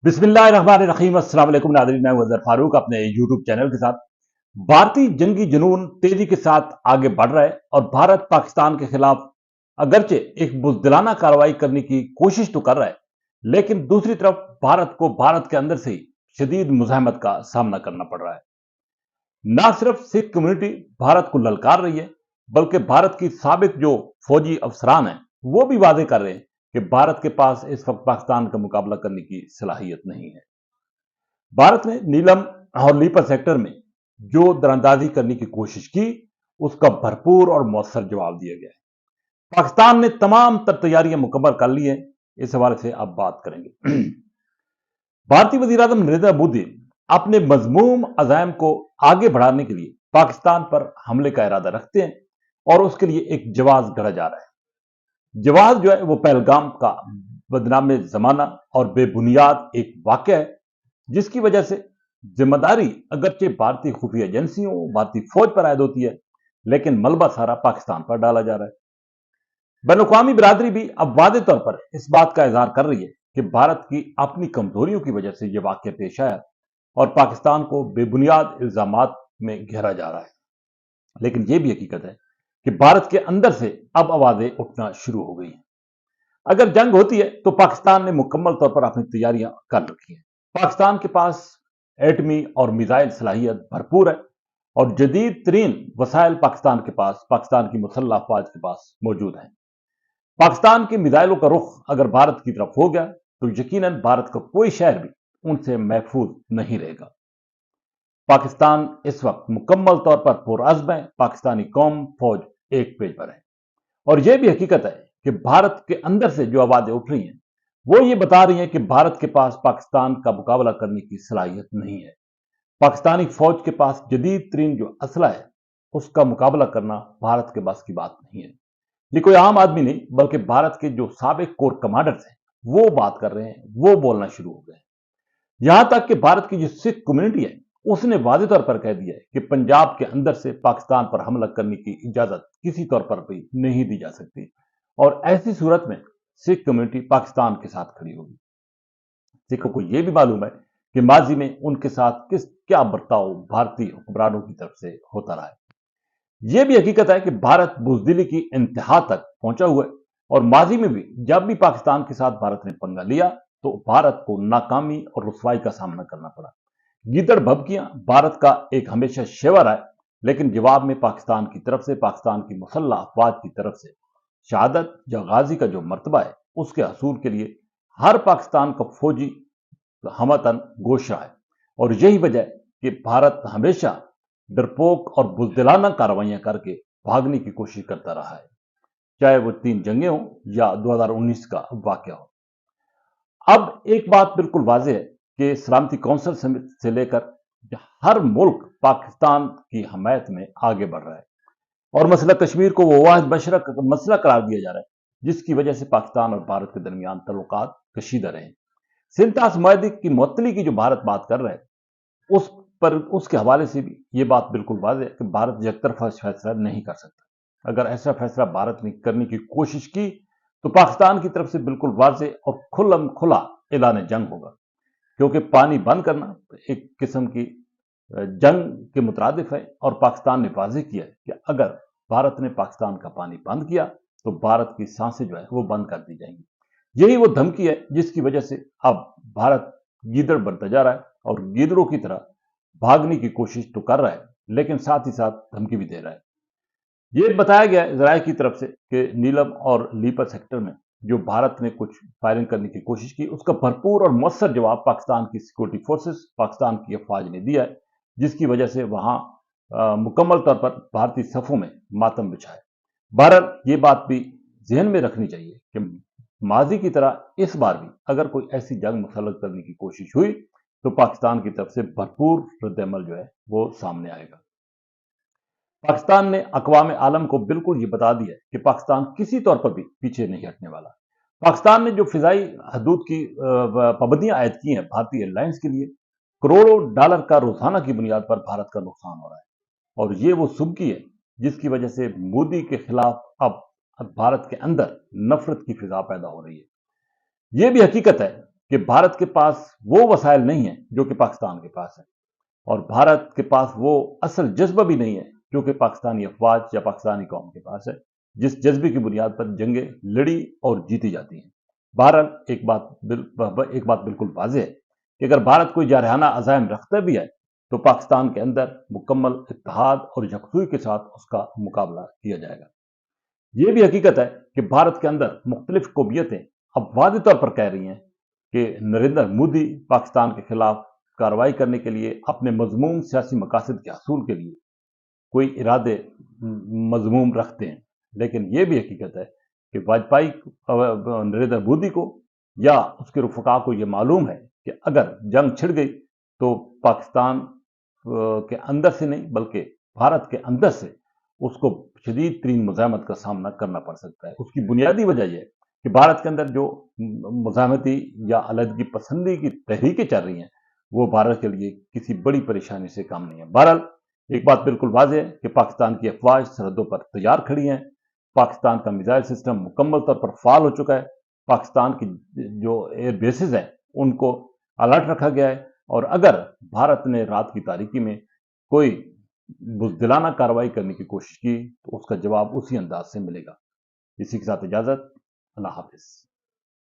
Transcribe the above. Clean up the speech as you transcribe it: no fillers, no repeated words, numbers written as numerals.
बिस्मिल्लाहिर्रहमानिर्रहीम। अस्सलाम वालेकुम नाज़रीन, मैं अज़हर फारूक अपने यूट्यूब चैनल के साथ। भारतीय जंगी जुनून तेजी के साथ आगे बढ़ रहा है और भारत पाकिस्तान के खिलाफ अगरचे एक बुज़दिलाना कार्रवाई करने की कोशिश तो कर रहा है, लेकिन दूसरी तरफ भारत को भारत के अंदर से ही शदीद मुज़ाहमत का सामना करना पड़ रहा है। न सिर्फ सिख कम्युनिटी भारत को ललकार रही है, बल्कि भारत की साबिक जो फौजी अफसरान हैं वो भी वादे कर रहे हैं कि भारत के पास इस वक्त पाकिस्तान का मुकाबला करने की सलाहियत नहीं है। भारत ने नीलम और लीपर सेक्टर में जो दरअंदाजी करने की कोशिश की, उसका भरपूर और मौसर जवाब दिया गया है। पाकिस्तान ने तमाम तैयारियां मुकम्मल कर ली हैं। इस हवाले से अब बात करेंगे। भारतीय वज़ीर आज़म नरेंद्र मोदी अपने मजमूम अज़ाइम को आगे बढ़ाने के लिए पाकिस्तान पर हमले का इरादा रखते हैं और उसके लिए एक जवाब गढ़ा जा रहा है। जवाब जो है वो पहलगाम का बदनाम जमाना और बेबुनियाद एक वाक़या है, जिसकी वजह से जिम्मेदारी अगरचे भारतीय खुफिया एजेंसियों, भारतीय फौज पर आयद होती है, लेकिन मलबा सारा पाकिस्तान पर डाला जा रहा है। बैनुल-अक़वामी बिरादरी भी अब वादे तौर पर इस बात का इजहार कर रही है कि भारत की अपनी कमजोरियों की वजह से यह वाक़या पेश आया और पाकिस्तान को बेबुनियाद इल्जामात में घेरा जा रहा है। लेकिन यह भी हकीकत है कि भारत के अंदर से अब आवाजें उठना शुरू हो गई हैं। अगर जंग होती है तो पाकिस्तान ने मुकम्मल तौर पर अपनी तैयारियां कर रखी हैं। पाकिस्तान के पास एटमी और मिसाइल सलाहियत भरपूर है और जदीद तरीन वसाइल पाकिस्तान के पास, पाकिस्तान की मुसल्लह अफवाज के पास मौजूद हैं। पाकिस्तान के मिसाइलों का रुख अगर भारत की तरफ हो गया तो यकीनन भारत का कोई शहर भी उनसे महफूज नहीं रहेगा। पाकिस्तान इस वक्त मुकम्मल तौर पर पुरअज़्म है। पाकिस्तानी कौम फौज एक पेज पर है और यह भी हकीकत है कि भारत के अंदर से जो आवाजें उठ रही हैं वो ये बता रही हैं कि भारत के पास पाकिस्तान का मुकाबला करने की सलाहियत नहीं है। पाकिस्तानी फौज के पास जदीद तरीन जो असला है उसका मुकाबला करना भारत के बस की बात नहीं है। ये कोई आम आदमी नहीं, बल्कि भारत के जो साबिक कोर कमांडर्स हैं वो बात कर रहे हैं, वो बोलना शुरू हो गए। यहां तक कि भारत की जो सिख कम्युनिटी है उसने वादे तौर पर कह दिया है कि पंजाब के अंदर से पाकिस्तान पर हमला करने की इजाजत किसी तौर पर भी नहीं दी जा सकती और ऐसी सूरत में सिख कम्युनिटी पाकिस्तान के साथ खड़ी होगी। सिखों को यह भी मालूम है कि माजी में उनके साथ क्या बर्ताव भारतीय हुक्मरानों की तरफ से होता रहा है। यह भी हकीकत है कि भारत बुज़दिली की इंतहा तक पहुंचा हुआ है और माजी में भी जब भी पाकिस्तान के साथ भारत ने पंगा लिया तो भारत को नाकामी और रुसवाई का सामना करना पड़ा। गीदड़ भभकियां भारत का एक हमेशा शेवर है, लेकिन जवाब में पाकिस्तान की तरफ से, पाकिस्तान की मुसल्लह अफवाज की तरफ से शहादत या गाजी का जो मर्तबा है उसके हसूल के लिए हर पाकिस्तान का फौजी हमतन गोश रहा है और यही वजह है कि भारत हमेशा डरपोक और बुज़दिलाना कार्रवाइयां करके भागने की कोशिश करता रहा है, चाहे वो 3 जंगें हों या 2019 का वाकया हो। अब एक बात बिल्कुल वाज़ेह है कि सलामती कौंसिल से लेकर हर मुल्क पाकिस्तान की हमायत में आगे बढ़ रहा है और मसला कश्मीर को वो वाहिद मशरक मसला करार दिया जा रहा है, जिसकी वजह से पाकिस्तान और भारत के दरमियान तल्लुकात कशीदा रहे। सिंतास मुआहदे की मुअत्तली की जो भारत बात कर रहा है उस पर, उसके हवाले से भी ये बात बिल्कुल वाज़ेह है कि भारत एकतरफा फैसला नहीं कर सकता। अगर ऐसा फैसला भारत ने करने की कोशिश की तो पाकिस्तान की तरफ से बिल्कुल वाज़ेह और खुल्लम खुला ऐलान जंग होगा, क्योंकि पानी बंद करना एक किस्म की जंग के मुतरादिफ है और पाकिस्तान ने वाज़ेह किया है कि अगर भारत ने पाकिस्तान का पानी बंद किया तो भारत की सांसें जो है वो बंद कर दी जाएंगी। यही वो धमकी है जिसकी वजह से अब भारत गीदड़ बनता जा रहा है और गीदड़ों की तरह भागने की कोशिश तो कर रहा है, लेकिन साथ ही साथ धमकी भी दे रहा है। यह बताया गया इजराइल की तरफ से कि नीलम और लीपर सेक्टर में जो भारत ने कुछ फायरिंग करने की कोशिश की, उसका भरपूर और मौसर जवाब पाकिस्तान की सिक्योरिटी फोर्सेस, पाकिस्तान की अफवाज ने दिया है, जिसकी वजह से वहां मुकम्मल तौर पर भारतीय सफों में मातम बिछा है। बहरहाल ये बात भी जहन में रखनी चाहिए कि माजी की तरह इस बार भी अगर कोई ऐसी जंग मुसल्लत करने की कोशिश हुई तो पाकिस्तान की तरफ से भरपूर रद्द-ए-अमल जो है वो सामने आएगा। पाकिस्तान ने अक़वाम आलम को बिल्कुल ये बता दिया है कि पाकिस्तान किसी तौर पर भी पीछे नहीं हटने वाला। पाकिस्तान ने जो फिजाई हदूद की पाबंदियां आयद की हैं भारतीय एयरलाइंस के लिए, करोड़ों डॉलर का रोजाना की बुनियाद पर भारत का नुकसान हो रहा है और ये वो सुबकी है जिसकी वजह से मोदी के खिलाफ अब भारत के अंदर नफरत की फिजा पैदा हो रही है। यह भी हकीकत है کہ بھارت کے پاس وہ وسائل نہیں ہیں جو کہ پاکستان کے پاس ہے، اور بھارت کے پاس وہ اصل جذبہ بھی نہیں ہے جو کہ پاکستانی افواج یا پاکستانی قوم کے پاس ہے، جس جذبے کی بنیاد پر جنگیں لڑی اور جیتی جاتی ہیں۔ بہرحال ایک بات بالکل واضح ہے کہ اگر بھارت کوئی جارحانہ عزائم رکھتا بھی ہے تو پاکستان کے اندر مکمل اتحاد اور یکسوئی کے ساتھ اس کا مقابلہ کیا جائے گا۔ یہ بھی حقیقت ہے کہ بھارت کے اندر مختلف قومیتیں اب واضح طور پر کہہ رہی ہیں کہ نریندر مودی پاکستان کے خلاف کارروائی کرنے کے لیے اپنے مضموم سیاسی مقاصد کے حصول کے لیے کوئی ارادے مضموم رکھتے ہیں، لیکن یہ بھی حقیقت ہے کہ واجپئی نریندر مودی کو یا اس کے رفقا کو یہ معلوم ہے کہ اگر جنگ چھڑ گئی تو پاکستان کے اندر سے نہیں بلکہ بھارت کے اندر سے اس کو شدید ترین مزاحمت کا سامنا کرنا پڑ سکتا ہے۔ اس کی بنیادی وجہ یہ ہے کہ بھارت کے اندر جو مزاحمتی یا علیحدگی پسندی کی تحریکیں چل رہی ہیں وہ بھارت کے لیے کسی بڑی پریشانی سے کم نہیں ہے۔ بہرحال ایک بات بالکل واضح ہے کہ پاکستان کی افواج سرحدوں پر تیار کھڑی ہیں، پاکستان کا میزائل سسٹم مکمل طور پر فعال ہو چکا ہے، پاکستان کی جو ایئر بیسز ہیں ان کو الرٹ رکھا گیا ہے، اور اگر بھارت نے رات کی تاریکی میں کوئی بزدلانہ کارروائی کرنے کی کوشش کی تو اس کا جواب اسی انداز سے ملے گا۔ اسی کے ساتھ اجازت، اللہ حافظ۔